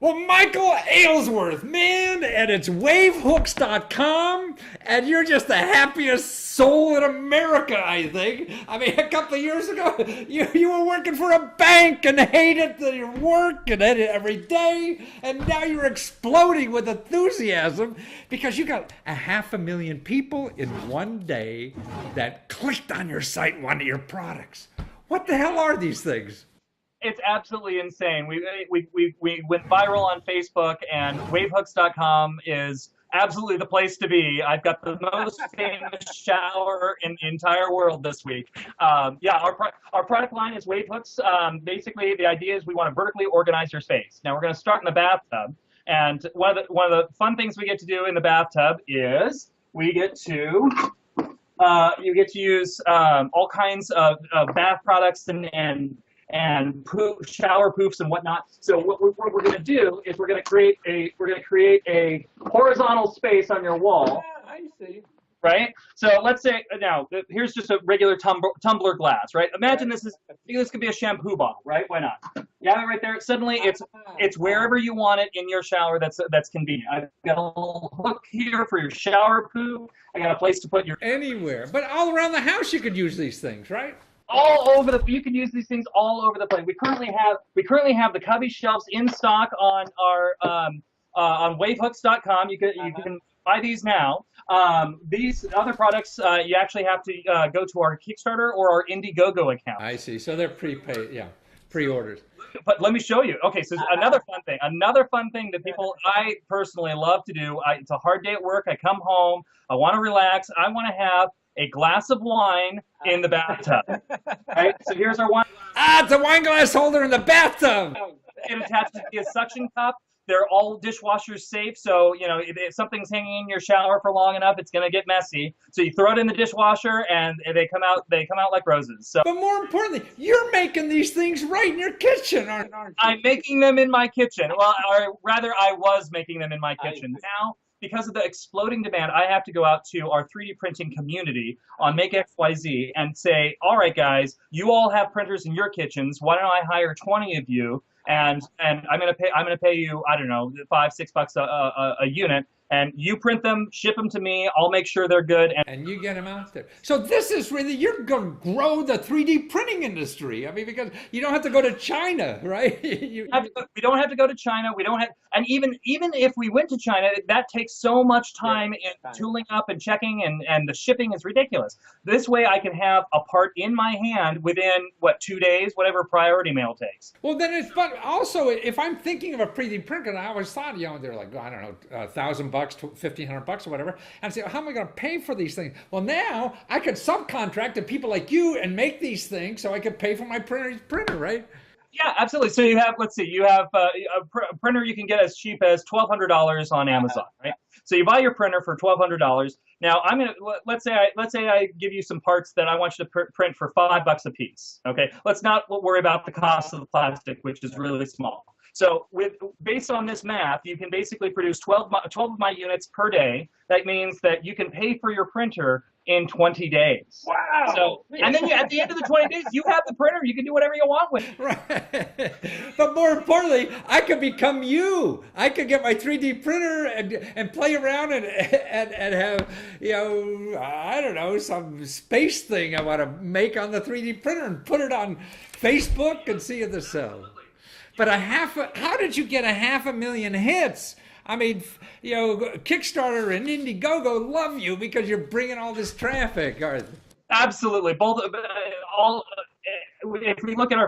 Well, Michael Aylesworth, man, and it's wavehooks.com, and you're just the happiest soul in America, I think. I mean, a couple of years ago, you were working for a bank and hated your work and had it every day, and now you're exploding with enthusiasm because you got 500,000 people in one day that clicked on your site and wanted your products. What the hell are these things? It's absolutely insane. We went viral on Facebook, and wavehooks.com is absolutely the place to be. I've got the most famous shower in the entire world this week. Yeah, our product line is Wave Hooks. Basically, the idea is we want to vertically organize your space. Now we're going to start in the bathtub, and one of the fun things we get to do in the bathtub is we get to you get to use all kinds of bath products and shower poofs and whatnot. So what we're going to do is we're going to create a horizontal space on your wall. Yeah, I see. Right. So let's say now here's just a regular tumbler glass. Right. Imagine this could be a shampoo bottle. Right. Why not? You have it right there. Suddenly it's wherever you want it in your shower. That's convenient. I've got a little hook here for your shower poo. I got a place to put your Anywhere, but all around the house you could use these things, right? you can use these things all over the place. We currently have the cubby shelves in stock on our on wavehooks.com. You can buy these now. These other products you actually have to go to our Kickstarter or our Indiegogo account. I see. So they're prepaid, yeah, pre-orders. But let me show you. Okay, so another fun thing that I personally love to do. It's a hard day at work. I come home. I want to relax. I want to have a glass of wine in the bathtub. Right? So here's our wine. It's a wine glass holder in the bathtub. It attaches to a suction cup. They're all dishwasher safe, so if something's hanging in your shower for long enough, it's gonna get messy. So you throw it in the dishwasher, and they come out like roses. So, but more importantly, you're making these things right in your kitchen, aren't you? I'm making them in my kitchen. Well, or rather, I was making them in my kitchen. Now, because of the exploding demand, I have to go out to our 3D printing community on Make XYZ and say, all right, guys, you all have printers in your kitchens. Why don't I hire 20 of you? And I'm gonna pay you, I don't know, $5-6 a unit, and you print them, ship them to me. I'll make sure they're good, and you get them out there. So this is really, you're going to grow the 3D printing industry. I mean, because you don't have to go to China, right? We don't have to go to China. We don't have, and even if we went to China, that takes so much time in tooling up and checking, and the shipping is ridiculous. This way, I can have a part in my hand within 2 days, whatever priority mail takes. Well, then it's, but also if I'm thinking of a 3D printer, I always thought, they're like, I don't know, $1,000, $1,500 or whatever, and I say, how am I going to pay for these things? Well, now I could subcontract to people like you and make these things, so I could pay for my printer, right? Yeah, absolutely. So you have a printer you can get as cheap as $1,200 on Amazon, right? So you buy your printer for $1,200. Now let's say I give you some parts that I want you to print for $5 a piece. Okay, let's not worry about the cost of the plastic, which is really small. So based on this math, you can basically produce 12 of my units per day. That means that you can pay for your printer in 20 days. Wow. So, and then at the end of the 20 days, you have the printer. You can do whatever you want with it. Right. But more importantly, I could become you. I could get my 3D printer and play around and have, I don't know, some space thing I want to make on the 3D printer and put it on Facebook and see if they sell. But how did you get 500,000 hits? I mean, Kickstarter and Indiegogo love you because you're bringing all this traffic. Absolutely, both. If we look at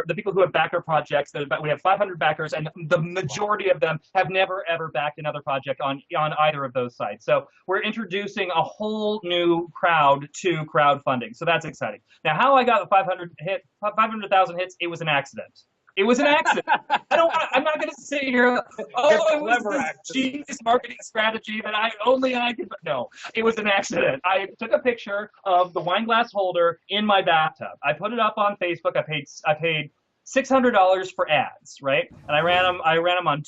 the people who have backed our projects, we have 500 backers, and the majority of them have never ever backed another project on either of those sites. So we're introducing a whole new crowd to crowdfunding. So that's exciting. Now, how I got the 500,000 hits? It was an accident. It was an accident. I'm not going to sit here. Oh, it was this genius marketing strategy that I could. No, it was an accident. I took a picture of the wine glass holder in my bathtub. I put it up on Facebook. I paid $600 for ads, right? And I ran them on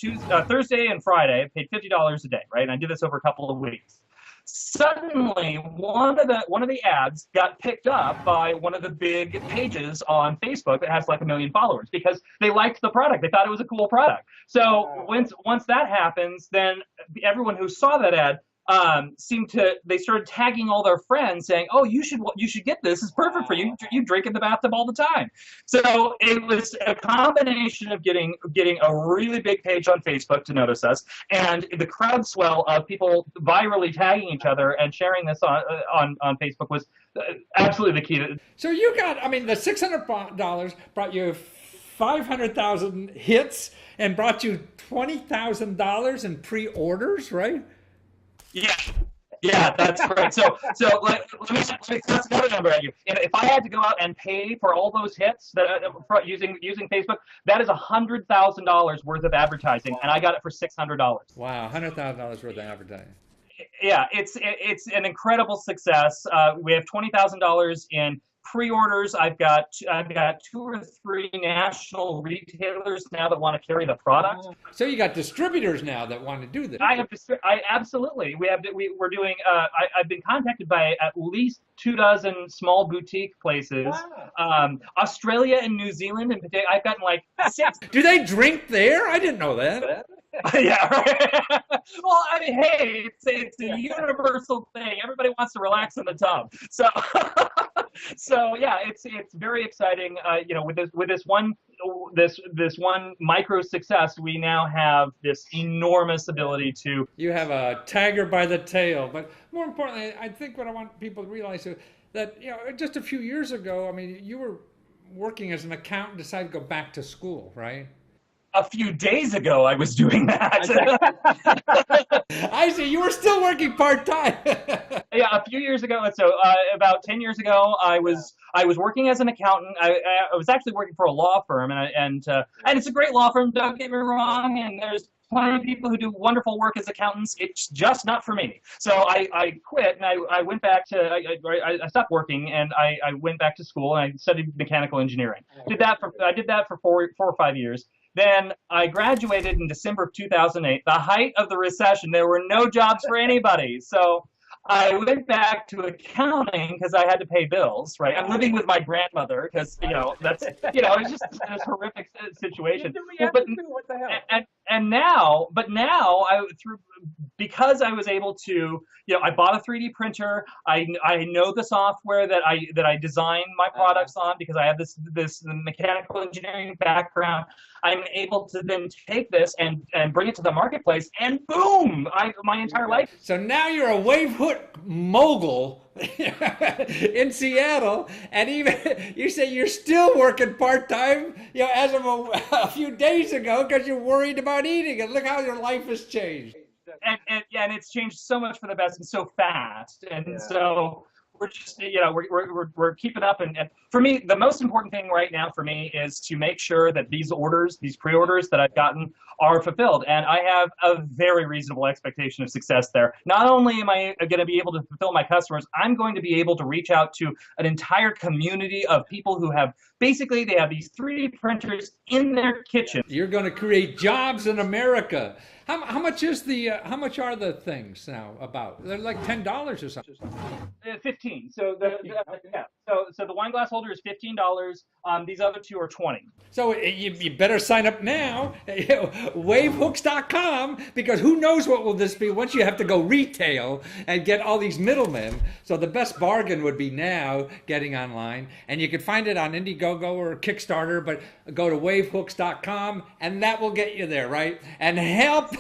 Thursday and Friday. I paid $50 a day, right? And I did this over a couple of weeks. Suddenly, one of the ads got picked up by one of the big pages on Facebook that has like 1 million followers because they liked the product. They thought it was a cool product. So once that happens, then everyone who saw that ad they started tagging all their friends saying, "Oh, you should get this. It's perfect for you. You drink in the bathtub all the time." So it was a combination of getting a really big page on Facebook to notice us, and the crowd swell of people virally tagging each other and sharing this on Facebook was absolutely the key. So you got, I mean, the $600 brought you 500,000 hits and brought you $20,000 in pre-orders, right? Yeah. Yeah, that's correct. So let me that's another number at you. If I had to go out and pay for all those hits that using Facebook, that is $100,000 worth of advertising, and I got it for $600. Wow, $100,000 worth of advertising. Yeah, it's an incredible success. We have $20,000 in pre-orders. I've got 2 or 3 national retailers now that want to carry the product. So you got distributors now that want to do this. I absolutely. We're doing. I've been contacted by at least 24 small boutique places. Wow. Australia and New Zealand, and I've gotten like 6. Do they drink there? I didn't know that. Yeah. Right. Well, I mean, hey, it's a universal thing. Everybody wants to relax in the tub. So yeah, it's very exciting. With this one micro success, we now have this enormous ability to. You have a tiger by the tail, but more importantly, I think what I want people to realize is that just a few years ago, I mean, you were working as an accountant, decided to go back to school, right? A few days ago, I was doing that. I see. You were still working part-time. Yeah, a few years ago. So about 10 years ago, I was working as an accountant. I was actually working for a law firm, and it's a great law firm. Don't get me wrong. And there's plenty of people who do wonderful work as accountants. It's just not for me. So I quit, and I went back to I stopped working, and I went back to school, and I studied mechanical engineering. I did that for 4 or 5 years. Then I graduated in December of 2008, the height of the recession. There were no jobs for anybody. So I went back to accounting because I had to pay bills, right? I'm living with my grandmother because, it's just this horrific situation. What the hell? And now, because I was able to, I bought a 3D printer. I know the software that I design my products on because I have this mechanical engineering background. I'm able to then take this and bring it to the marketplace, and boom, my entire life. So now you're a wave hook mogul in Seattle, and even you say you're still working part-time, as of a few days ago because you're worried about eating, and look how your life has changed. And it's changed so much for the best and so fast, and so we're just we're keeping up, and for me the most important thing right now for me is to make sure that these pre-orders that I've gotten are fulfilled, and I have a very reasonable expectation of success there. Not only am I going to be able to fulfill my customers, I'm going to be able to reach out to an entire community of people who have basically they have these 3D printers in their kitchen. You're going to create jobs in America. How much are the things now about? They're like $10 or something. 15. So so the wine glass holder is $15. These other 2 are 20. So you better sign up now, wavehooks.com, because who knows what will this be once you have to go retail and get all these middlemen. So the best bargain would be now getting online, and you can find it on Indiegogo or Kickstarter, but go to wavehooks.com and that will get you there, right? And help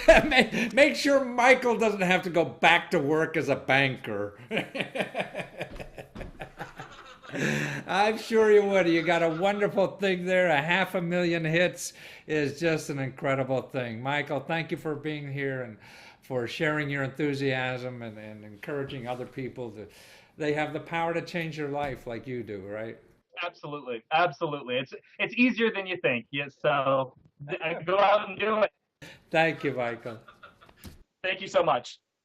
make sure Michael doesn't have to go back to work as a banker. I'm sure you would. You got a wonderful thing there. 500,000 hits is just an incredible thing. Michael, thank you for being here and for sharing your enthusiasm and encouraging other people to. They have the power to change their life like you do, right? Absolutely. It's easier than you think. Yes, so go out and do it. Thank you, Michael. Thank you so much.